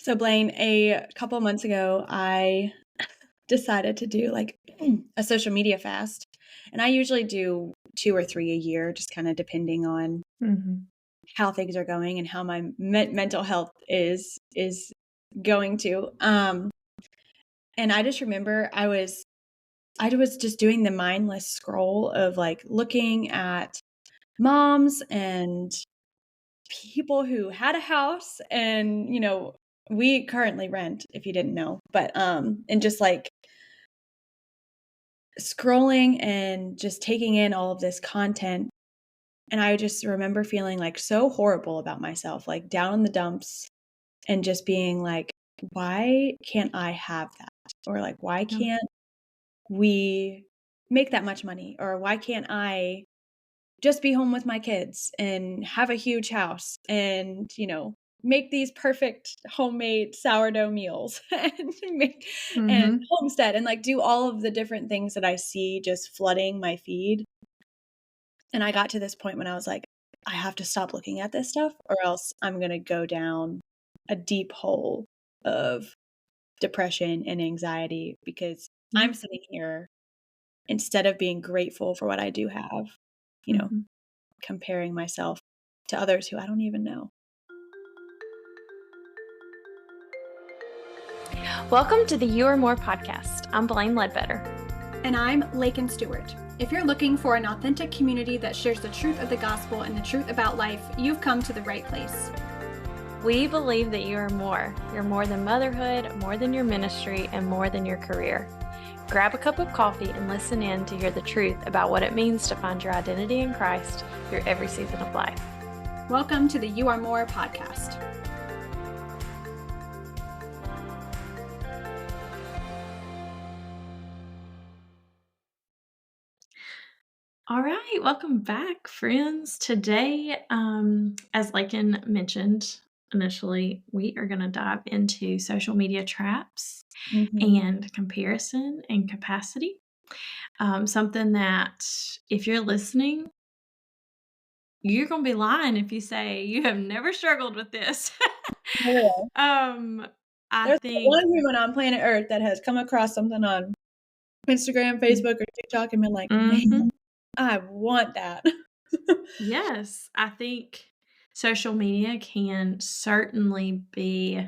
So Blaine, a couple months ago, I decided to do like a social media fast. And I usually do 2 or 3 a year, just kind of depending on Mhm. how things are going and how my mental health is going to. And I just remember I was just doing the mindless scroll of like looking at moms and people who had a house and we currently rent, if you didn't know, but and just like scrolling and just taking in all of this content. And I just remember feeling like so horrible about myself, like down in the dumps, and just being like, why can't I have that? Or like, why Yeah. can't we make that much money? Or why can't I just be home with my kids and have a huge house and, make these perfect homemade sourdough meals and Mhm. homestead and like do all of the different things that I see just flooding my feed. And I got to this point when I was like, I have to stop looking at this stuff or else I'm going to go down a deep hole of depression and anxiety because Yeah. I'm sitting here instead of being grateful for what I do have, you know, Mhm. comparing myself to others who I don't even know. Welcome to the You Are More podcast. I'm Blaine Ledbetter. And I'm Lakin Stewart. If you're looking for an authentic community that shares the truth of the gospel and the truth about life, you've come to the right place. We believe that you are more. You're more than motherhood, more than your ministry, and more than your career. Grab a cup of coffee and listen in to hear the truth about what it means to find your identity in Christ through every season of life. Welcome to the You Are More podcast. All right, welcome back, friends. Today, as Lakin mentioned initially, we are going to dive into social media traps and comparison and capacity. Something that, if you're listening, you're going to be lying if you say you have never struggled with this. Yeah. um, I There's not think, one human on planet Earth that has come across something on Instagram, Facebook, or TikTok and been like, mhm, man, I want that. yes, I think social media can certainly be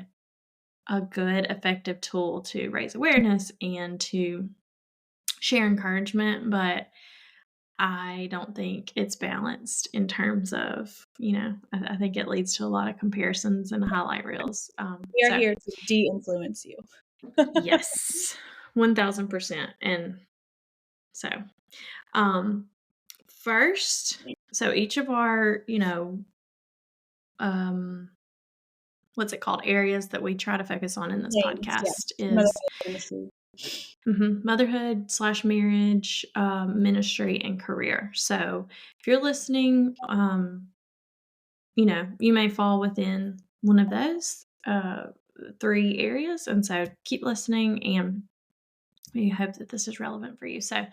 a good, effective tool to raise awareness and to share encouragement, but I don't think it's balanced in terms of, I think it leads to a lot of comparisons and highlight reels. We are So, here to de-influence you. yes, 1000%. And so, um, first, so each of our, um, what's it called, areas that we try to focus on in this Names, yeah. podcast is Motherhood, ministry. motherhood slash marriage, ministry, and career. So if you're listening, you may fall within one of those 3 areas. And so keep listening, and we hope that this is relevant for you. So,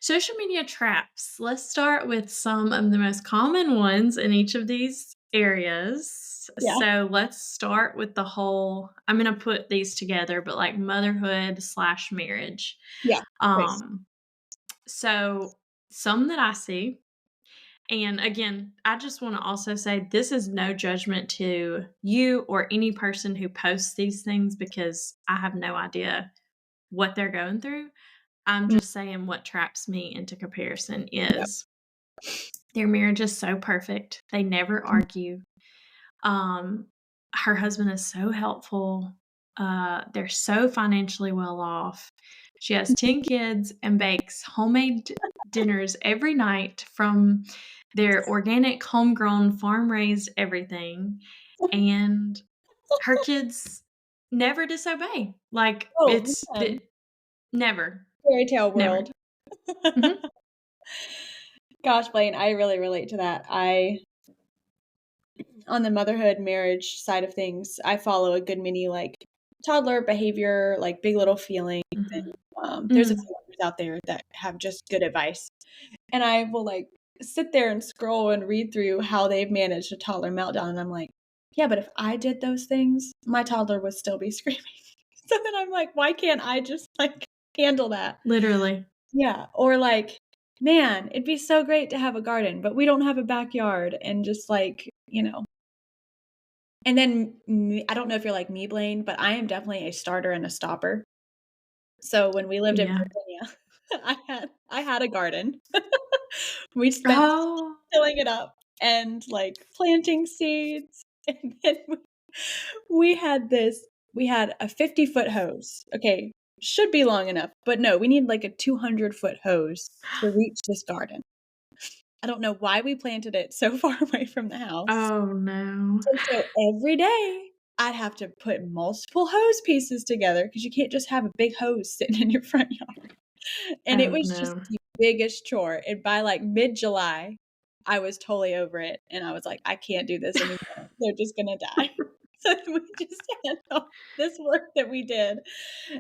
social media traps. Let's start with some of the most common ones in each of these areas. Yeah. So, let's start with the whole, I'm going to put these together, but like motherhood slash marriage. Yeah. Great. So, some that I see, and again, I just want to also say this is no judgment to you or any person who posts these things because I have no idea what they're going through. I'm Mm, just saying what traps me into comparison yeah. is their marriage is so perfect. They never argue. Um, Her husband is so helpful. They're so financially well off. She has 10 kids and bakes homemade dinners every night from their organic, homegrown, farm raised everything. And her kids never disobey. Like, Oh, man. never, Fairy tale never. world. Mhm. Gosh, Blaine, I really relate to that. On the motherhood, marriage side of things, I follow a good many like toddler behavior, like Big Little Feelings. Mhm. There's a Mm. few others out there that have just good advice. And I will like sit there and scroll and read through how they've managed a toddler meltdown. And I'm like, Yeah, but if I did those things, my toddler would still be screaming. So then I'm like, why can't I just like handle that? Literally. Yeah. Or like, man, it'd be so great to have a garden, but we don't have a backyard and just like, and then I don't know if you're like me, Blaine, but I am definitely a starter and a stopper. So when we lived in Yeah. Virginia, I had a garden. We spent Oh. filling it up and like planting seeds. And then we had a 50-foot hose. Okay, should be long enough, but no, we need like a 200-foot hose to reach this garden. I don't know why we planted it so far away from the house. Oh, no. And so every day I'd have to put multiple hose pieces together because you can't just have a big hose sitting in your front yard. And it Oh, was just no. the biggest chore. And by like mid-July, I was totally over it. And I was like, I can't do this anymore. They're just going to die. So we just had all this work that we did.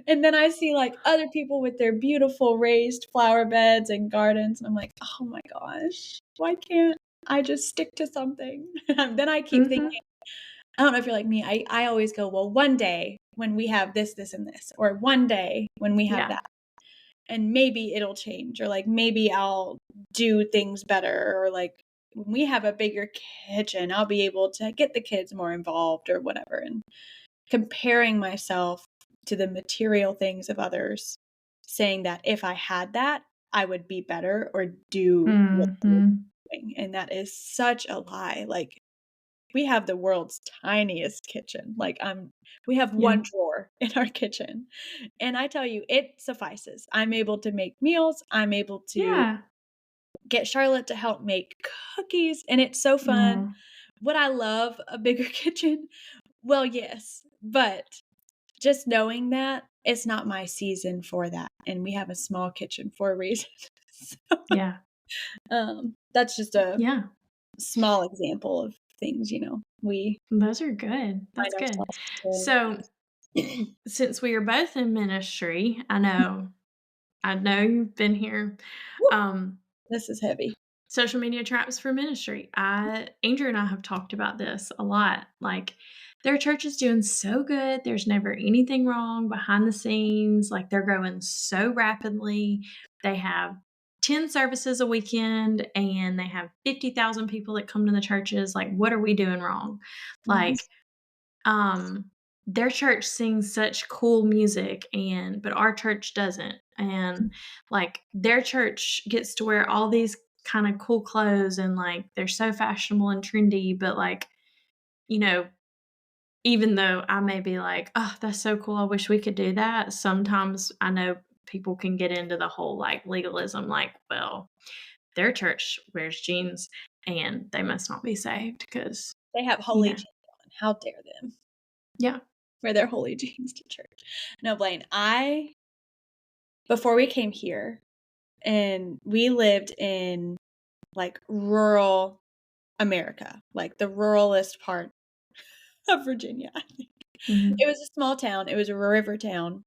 And then I see like other people with their beautiful raised flower beds and gardens. And I'm like, oh my gosh, why can't I just stick to something? Then I keep thinking, Mhm. I don't know if you're like me. I always go, well, one day when we have this, this, and this, or one day when we have Yeah. that, and maybe it'll change, or like maybe I'll do things better, or like when we have a bigger kitchen, I'll be able to get the kids more involved or whatever. And comparing myself to the material things of others, saying that if I had that, I would be better or do what they're Mhm. doing. And that is such a lie. Like, we have the world's tiniest kitchen. Like, we have Yeah. one drawer in our kitchen. And I tell you, it suffices. I'm able to make meals. I'm able to Yeah. get Charlotte to help make cookies, and it's so fun. Aw. Would I love a bigger kitchen? Well, yes, but just knowing that it's not my season for that, and we have a small kitchen for a reason. So, Yeah. that's just a Yeah. small example of things, we Those are good. find That's good. ourselves doing. So, since we are both in ministry, I know you've been here. Woo, Um, this is heavy. Social media traps for ministry. Andrew and I have talked about this a lot. Like, their church is doing so good. There's never anything wrong behind the scenes. Like, they're growing so rapidly. They have 10 services a weekend and they have 50,000 people that come to the churches. Like, what are we doing wrong? Mhm. Like, their church sings such cool music but our church doesn't. And like their church gets to wear all these kind of cool clothes and like they're so fashionable and trendy, but like, you know, even though I may be like, "Oh, that's so cool. I wish we could do that." Sometimes I know people can get into the whole like legalism like, well, their church wears jeans and they must not be saved because, They have you holy know. jeans on. How dare them Yeah. wear their holy jeans to church? No, Blaine, before we came here, and we lived in like rural America, like the ruralest part of Virginia, I think. It Mhm. was a small town. It was a river town,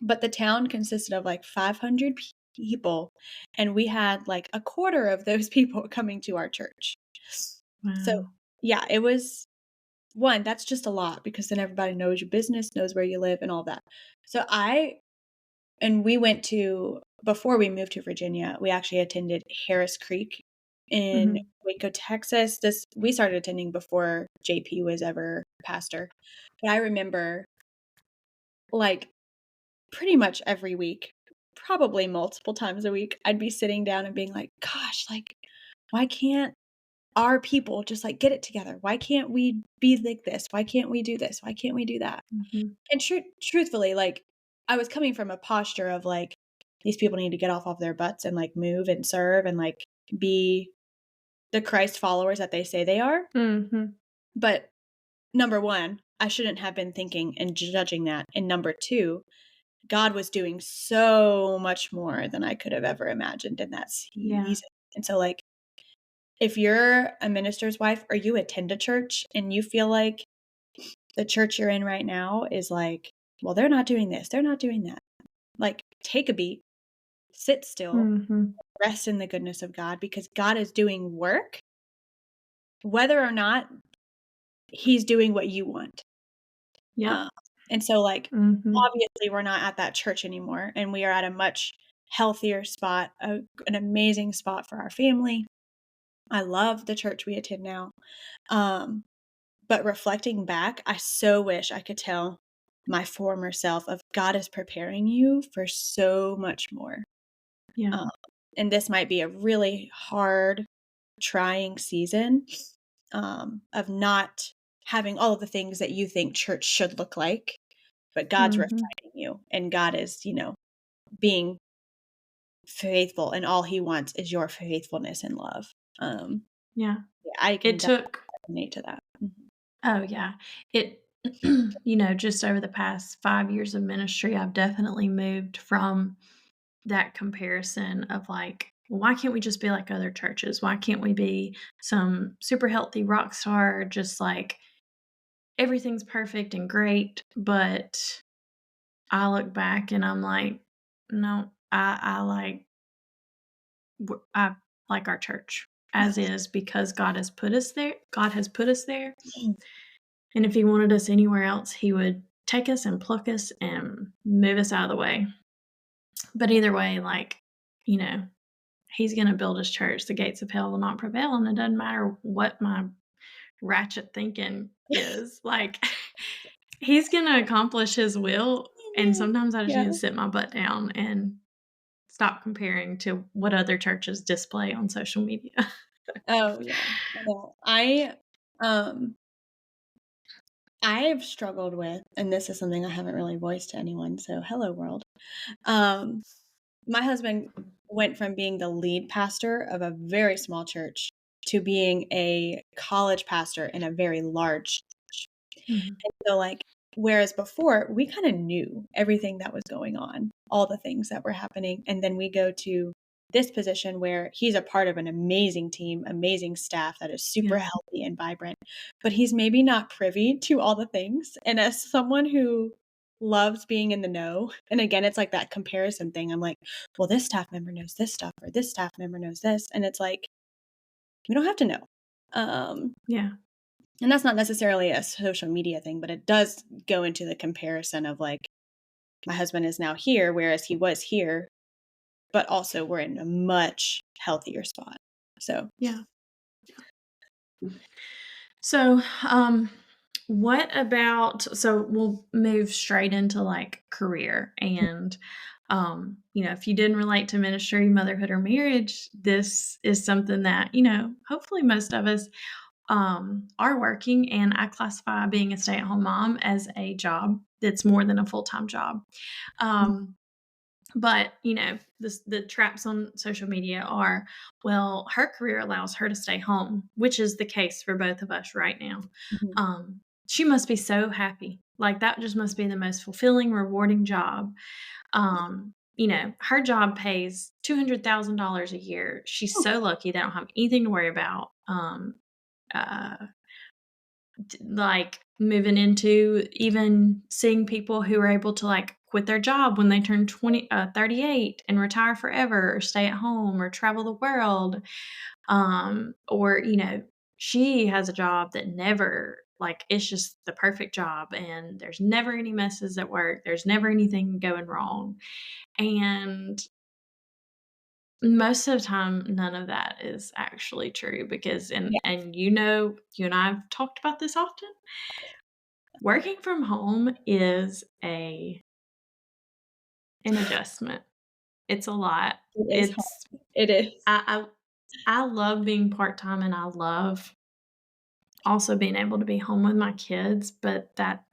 but the town consisted of like 500 people, and we had like a quarter of those people coming to our church. So, Wow. yeah, it was one, that's just a lot because then everybody knows your business, knows where you live, and all that. So, we went to, before we moved to Virginia, we actually attended Harris Creek in Mhm. Waco, Texas. We started attending before JP was ever pastor. But I remember like pretty much every week, probably multiple times a week, I'd be sitting down and being like, gosh, like, why can't our people just like get it together? Why can't we be like this? Why can't we do this? Why can't we do that? Mhm. And truthfully, like, I was coming from a posture of like, these people need to get off their butts and like move and serve and like be the Christ followers that they say they are. Mhm. But number one, I shouldn't have been thinking and judging that. And number two, God was doing so much more than I could have ever imagined in that Yeah. season. And so, like, if you're a minister's wife or you attend a church and you feel like the church you're in right now is like, well, they're not doing this, they're not doing that. Like, take a beat, sit still, Mhm. rest in the goodness of God because God is doing work, whether or not he's doing what you want. Yep. And so, like, Mhm. obviously, we're not at that church anymore, and we are at a much healthier spot, an amazing spot for our family. I love the church we attend now. But reflecting back, I so wish I could tell my former self of God is preparing you for so much more. Yeah. And this might be a really hard, trying season of not having all of the things that you think church should look like, but God's Mhm. refining you, and God is, being faithful, and all He wants is your faithfulness and love. Yeah. Yeah, I can It definitely took relate to that. Mhm. Oh, yeah. It just over the past 5 years of ministry, I've definitely moved from that comparison of, like, "Well, why can't we just be like other churches? Why can't we be some super healthy rock star, just, like, everything's perfect and great?" But I look back and I'm like, "No, I like our church as is because God has put us there. God has put us there, and if He wanted us anywhere else, He would take us and pluck us and move us out of the way." But either way, like, you know, He's gonna build His church. The gates of hell will not prevail, and it doesn't matter what my ratchet thinking is. Like, He's gonna accomplish His will, and Amen. sometimes I just Yeah. need to sit my butt down and stop comparing to what other churches display on social media. Oh, yeah. I know. Um I've struggled with, and this is something I haven't really voiced to anyone, so hello world. Um, my husband went from being the lead pastor of a very small church to being a college pastor in a very large. Mhm. So, like, whereas before we kind of knew everything that was going on, all the things that were happening, and then we go to this position where he's a part of an amazing team, amazing staff that is super Yeah. healthy and vibrant, but he's maybe not privy to all the things. And as someone who loves being in the know, and again, it's like that comparison thing. I'm like, well, this staff member knows this stuff, or this staff member knows this, and it's like we don't have to know. Um, Yeah. and that's not necessarily a social media thing, but it does go into the comparison of like, my husband is now here, whereas he was here, but also we're in a much healthier spot. So, Yeah. So, what about so we'll move straight into like career and if you didn't relate to ministry, motherhood, or marriage, this is something that, hopefully most of us are working, and I classify being a stay-at-home mom as a job that's more than a full-time job. Um, but, the traps on social media are, well, her career allows her to stay home, which is the case for both of us right now. mhm. Um, she must be so happy. Like, that just must be the most fulfilling, rewarding job. Her job pays $200,000 a year. She's Oh, so lucky they don't have anything to worry about. Uh, like moving into even seeing people who are able to like quit their job when they turn 38 and retire forever or stay at home or travel the world. Or, she has a job that never like it's just the perfect job and there's never any messes at work. There's never anything going wrong. And most of the time, none of that is actually true because yeah. and you and I have talked about this often. Working from home is an adjustment. It's a lot. It is It's hard. It is. I love being part-time and I love also being able to be home with my kids, but that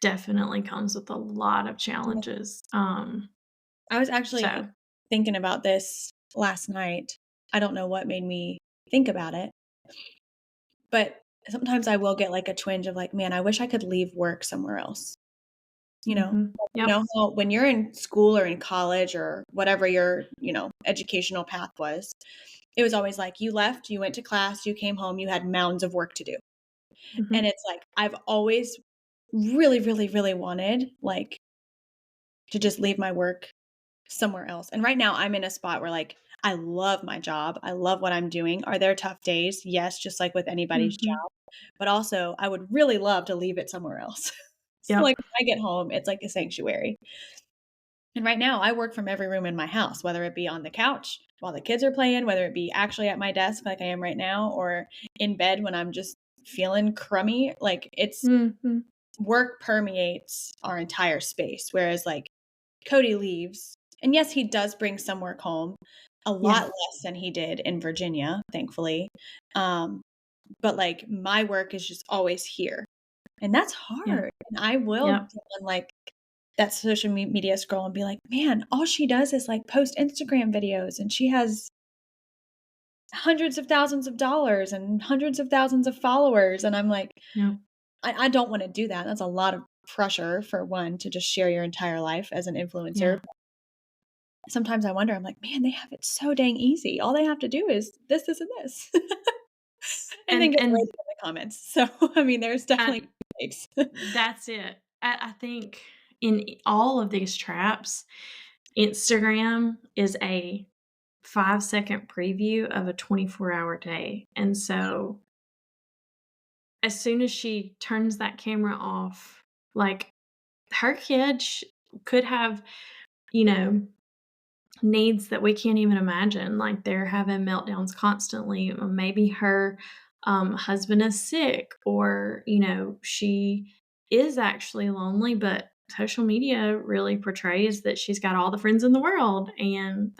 definitely comes with a lot of Yeah. challenges. I was actually So thinking about this last night. I don't know what made me think about it, but sometimes I will get like a twinge of like, man, I wish I could leave work somewhere else. You know, mhm. you Yep. know how when you're in school or in college or whatever your, educational path was, it was always like you left, you went to class, you came home, you had mounds of work to do. And Mhm. it's like I've always really, really, really wanted like to just leave my work somewhere else. And right now I'm in a spot where like I love my job. I love what I'm doing. Are there tough days? Yes, just like with anybody's Mhm. job. But also, I would really love to leave it somewhere else. So, Yep. like, when I get home, it's like a sanctuary. And right now, I work from every room in my house, whether it be on the couch while the kids are playing, whether it be actually at my desk like I am right now, or in bed when I'm just feeling crummy. Like, it's Mhm. work permeates our entire space. Whereas, like, Cody leaves, and yes, he does bring some work home, a lot Yeah. less than he did in Virginia, thankfully. But like my work is just always here. And that's Yeah. hard. And I will Yep. get on like that social media scroll and be like, man, all she does is like post Instagram videos and she has hundreds of thousands of dollars and hundreds of thousands of followers. And I'm like, Yep. I don't want to do that. That's a lot of pressure for one to just share your entire life as an influencer. Yeah. Sometimes I wonder, I'm like, man, they have it so dang easy. All they have to do is this, and this. And then get And roasted in the comments. So, I mean, there's definitely and mistakes. that's it. I think in all of these traps, Instagram is a 5-second preview of a 24-hour day. And so as soon as she turns that camera off, like her kid could have, you know, needs that we can't even imagine. Like they're having meltdowns constantly. Or maybe her husband is sick, or, she is actually lonely, but social media really portrays that she's got all the friends in the world. And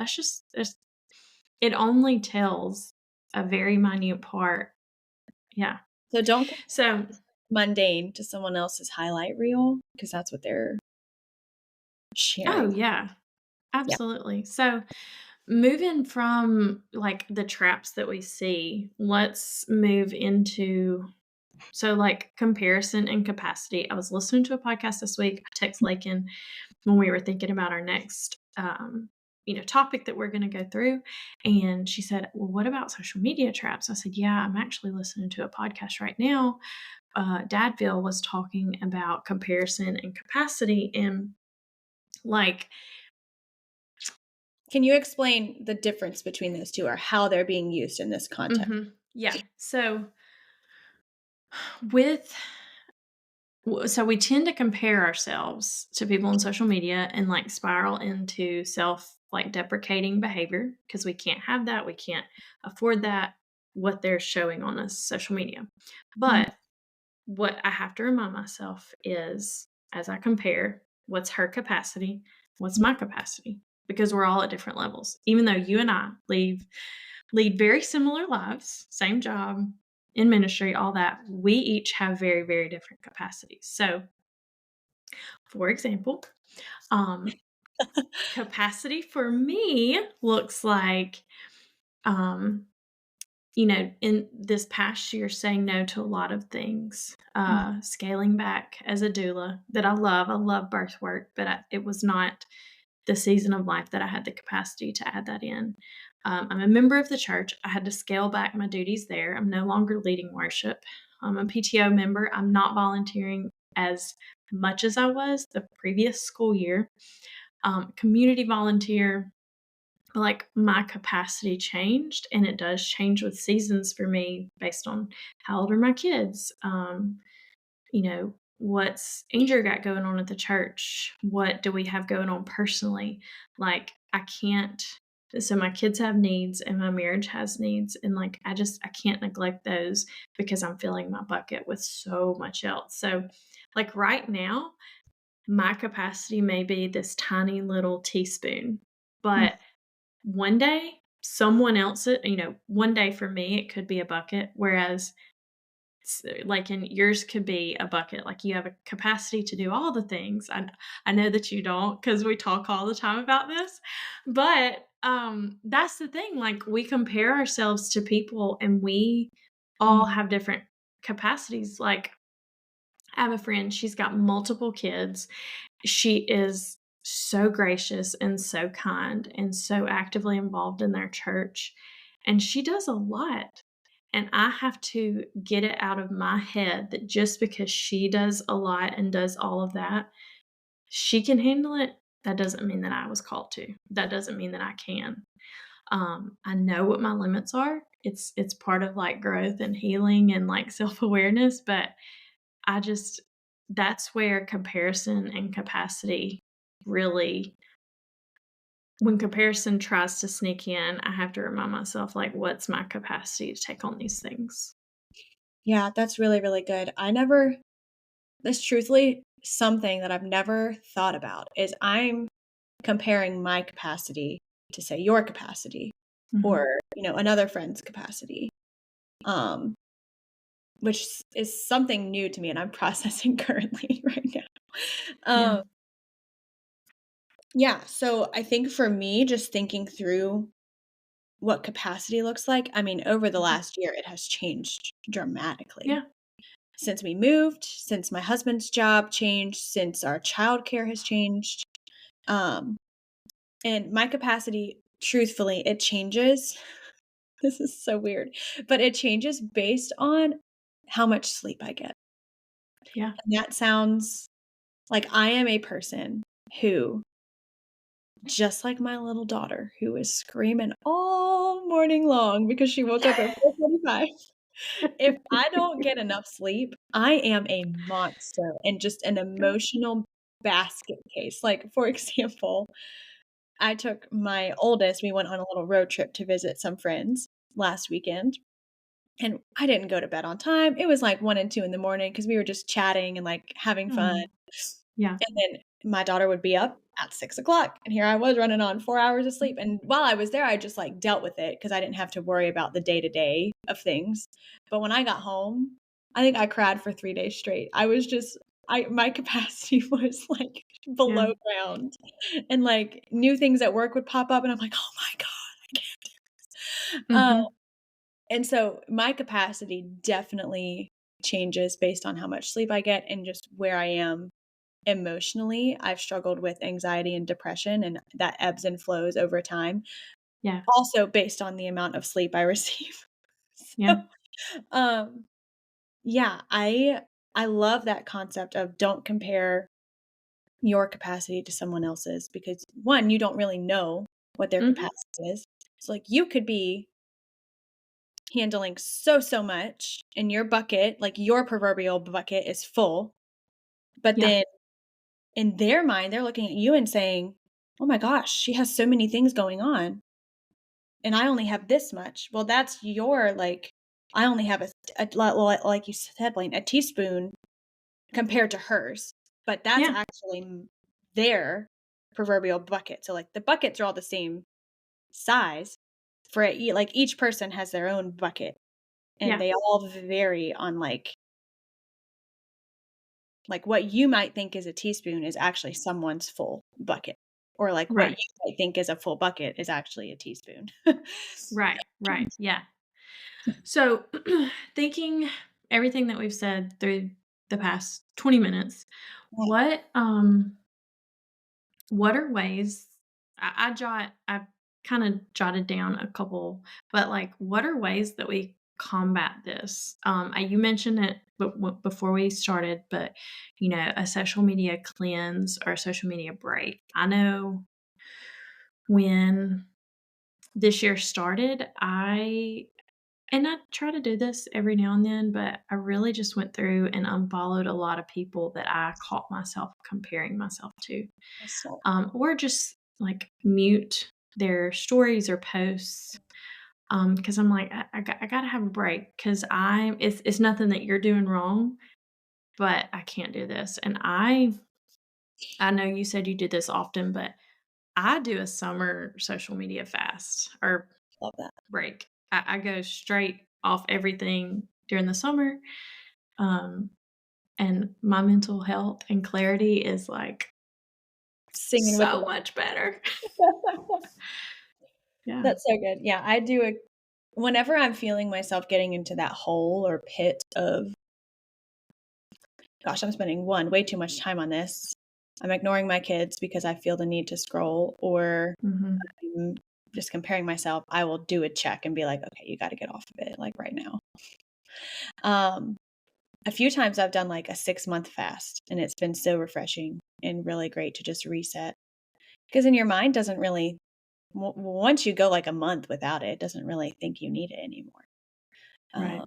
it only tells a very minute part. Yeah. So don't So, mundane to someone else's highlight reel because that's what they're oh, sharing. yeah, Yeah. absolutely. So, moving from like the traps that we see, let's move into like comparison and capacity. I was listening to a podcast this week. I text Lakin when we were thinking about our next topic that we're going to go through, and she said, well, what about social media traps? I said, yeah, I'm actually listening to a podcast right now. Dadville was talking about comparison and capacity, and like, Can you explain the difference between those two or how they're being used in this context? yeah. With So we tend to compare ourselves to people on social media and like spiral into deprecating behavior because we can't have that. We can't afford that, what they're showing on us social media. Mhm. But what I have to remind myself is, as I compare, what's her capacity, what's my capacity, because we're all at different levels. Even though you and I lead very similar lives, same job, in ministry, all that, we each have very, very different capacities. So, for example, um, capacity for me looks like, um, in this past year, saying no to a lot of things, scaling back as a doula that I love. I love birth work, but it was not the season of life that I had the capacity to add that in. I'm a member of the church. I had to scale back my duties there. I'm no longer leading worship. I'm a PTO member. I'm not volunteering as much as I was the previous school year. Community volunteer, like my capacity changed, and it does change with seasons for me based on how old are my kids. What's Andrew got going on at the church? What do we have going on personally? Like, I can't. So my kids have needs and my marriage has needs. And like, I can't neglect those because I'm filling my bucket with so much else. So like right now, my capacity may be this tiny little teaspoon, Mm. but one day someone else, one day for me, it could be a bucket. Whereas like in yours could be a bucket. Like you have a capacity to do all the things. I know that you don't because we talk all the time about this. But that's the thing. Like we compare ourselves to people and we all Mm. have different capacities. Like I have a friend, she's got multiple kids. She is so gracious and so kind and so actively involved in their church. And she does a lot. And I have to get it out of my head that just because she does a lot and does all of that, she can handle it. That doesn't mean that I was called to. That doesn't mean that I can. I know what my limits are. It's part of, like, growth and healing and, like, self-awareness, but I just that's where comparison and capacity really when comparison tries to sneak in, I have to remind myself, like, what's my capacity to take on these things? Yeah, that's really, really good. That's truthfully something that I've never thought about is I'm comparing my capacity to say your capacity Mhm. or, another friend's capacity. Um, which is something new to me and I'm processing currently right now. Yeah. Um, yeah, so I think for me, just thinking through what capacity looks like, I mean, over the Mhm. last year, it has changed dramatically. Yeah. Since we moved, since my husband's job changed, since our childcare has changed. Um, and my capacity, truthfully, it changes. This is so weird, but it changes based on how much sleep I get. Yeah. And that sounds like I am a person who, just like my little daughter, who is screaming all morning long because she woke up at 4:45. If I don't get enough sleep, I am a monster and just an Yeah. emotional basket case. Like, for example, I took my oldest, we went on a little road trip to visit some friends last weekend. And I didn't go to bed on time. It was like 1 and 2 in the morning because we were just chatting and, like, having fun. Oh, yeah. And then my daughter would be up at 6 o'clock, and here I was running on 4 hours of sleep. And while I was there, I just, like, dealt with it because I didn't have to worry about the day-to-day of things. But when I got home, I think I cried for 3 days straight. I was just I my capacity was, like, Yeah. below ground, and, like, new things at work would pop up, and I'm like, "Oh my god, I can't do this." Mhm. And so my capacity definitely changes based on how much sleep I get and just where I am emotionally. I've struggled with anxiety and depression, and that ebbs and flows over time, Yeah. also based on the amount of sleep I receive. Yeah. So, um, yeah, I love that concept of don't compare your capacity to someone else's because one, you don't really know what their Mhm. capacity is. So like you could be handling so much and your bucket, like your proverbial bucket is full, but Yeah. then in their mind, they're looking at you and saying, "Oh my gosh, she has so many things going on and I only have this much." Well, that's your like I only have like you said, Blaine, a teaspoon compared to hers, but that's Yeah. actually their proverbial bucket. So like the buckets are all the same size for like each person has their own bucket and Yeah. they all vary on like, what you might think is a teaspoon is actually someone's full bucket, or, like, what you Right. might think is a full bucket is actually a teaspoon. Right. Right. Yeah. So, thinking everything that we've said through the past 20 minutes, Right. what are ways I kind of jotted down a couple, but like what are ways that we combat this? You mentioned it before we started, but a social media cleanse or a social media break. I know when this year started, I try to do this every now and then, but I really just went through and unfollowed a lot of people that I caught myself comparing myself to, So or just like mute their stories or posts. Because I'm like, I gotta have a break because it's nothing that you're doing wrong, but I can't do this. And I know you said you did this often, but I do a summer social media fast or love that. break. I go straight off everything during the summer. Um, and my mental health and clarity is like Singing with so the much better. Yeah. That's so good. Yeah, I do a whenever I'm feeling myself getting into that hole or pit of, "Gosh, I'm spending, 1, way too much time on this. I'm ignoring my kids because I feel the need to scroll," or Mhm. I'm just comparing myself, I will do a check and be like, "Okay, you gotta get off of it, like, right now." Um A few times I've done like a 6-month fast, and it's been so refreshing and really great to just reset. Because then your mind doesn't really once you go like a month without it, it doesn't really think you need it anymore. Right.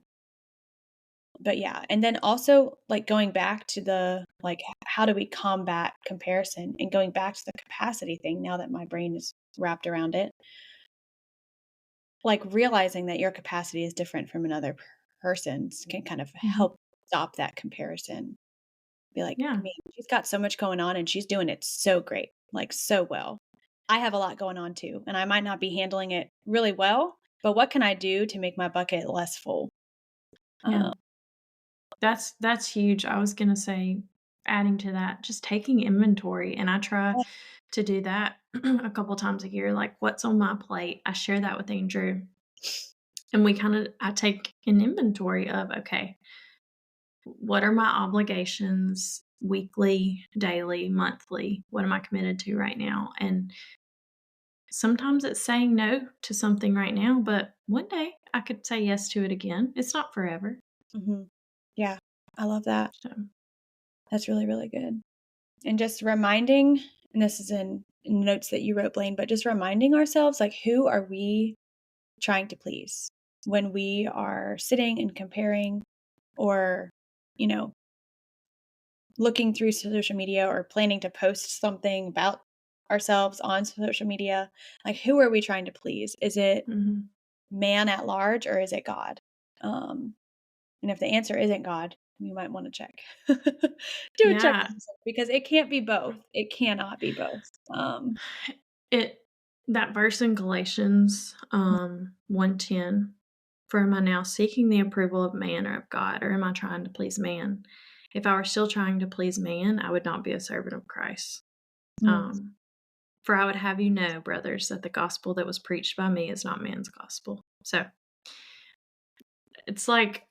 But yeah, and then also like going back to the like how do we combat comparison, and going back to the capacity thing now that my brain is wrapped around it, like realizing that your capacity is different from another person's can kind of Mhm. help stop that comparison. Be like, Yeah. man, she's got so much going on and she's doing it so great, like so well. I have a lot going on too, and I might not be handling it really well, but what can I do to make my bucket less full? Yeah. Uh, That's huge. I was gonna say, adding to that, just taking inventory, and I try to do that a couple times a year, like, what's on my plate? I share that with Andrew, and I take an inventory of, okay, what are my obligations weekly, daily, monthly? What am I committed to right now? And sometimes it's saying no to something right now, but one day I could say yes to it again. It's not forever. mhm. Yeah, I love that. So, That's really, really good. And just reminding, and this is in notes that you wrote, Blaine, but just reminding ourselves, like, who are we trying to please when we are sitting and comparing, or, you know, looking through social media or planning to post something about ourselves on social media? Like, who are we trying to please? Is it mhm. man at large, or is it God? Um, and if the answer isn't God, you might want to check. Do a check Yeah, on yourself, because it can't be both. It cannot be both. it that verse in Galatians, 1:10, "For am I now seeking the approval of man or of God, or am I trying to please man? If I were still trying to please man, I would not be a servant of Christ. Mm, Um, for I would have you know, brothers, that the gospel that was preached by me is not man's gospel." So, it's like,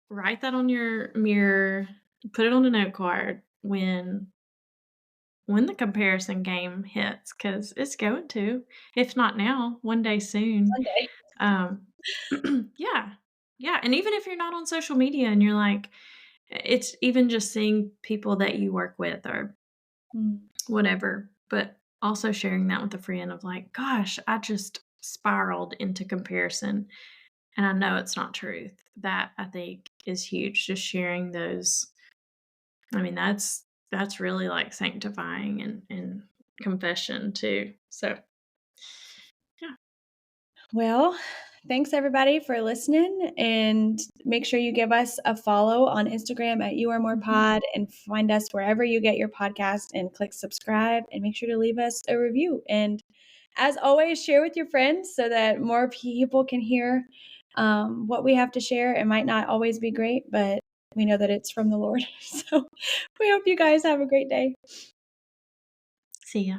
write that on your mirror, put it on a note card when the comparison game hits, because it's going to, if not now, one day soon. one day. Um, yeah, yeah, and even if you're not on social media and you're like, it's even just seeing people that you work with or Mm, whatever, but also sharing that with a friend of like, "Gosh, I just spiraled into comparison, and I know it's not truth." That, I think, is huge, just sharing those. I mean, that's really, like, sanctifying and confession too. So, yeah. Well, thanks everybody for listening, and make sure you give us a follow on Instagram at You Are More Mhm. Pod, and find us wherever you get your podcast, and click subscribe, and make sure to leave us a review. And as always, share with your friends so that more people can hear what we have to share. It might not always be great, but we know that it's from the Lord. So we hope you guys have a great day. See ya.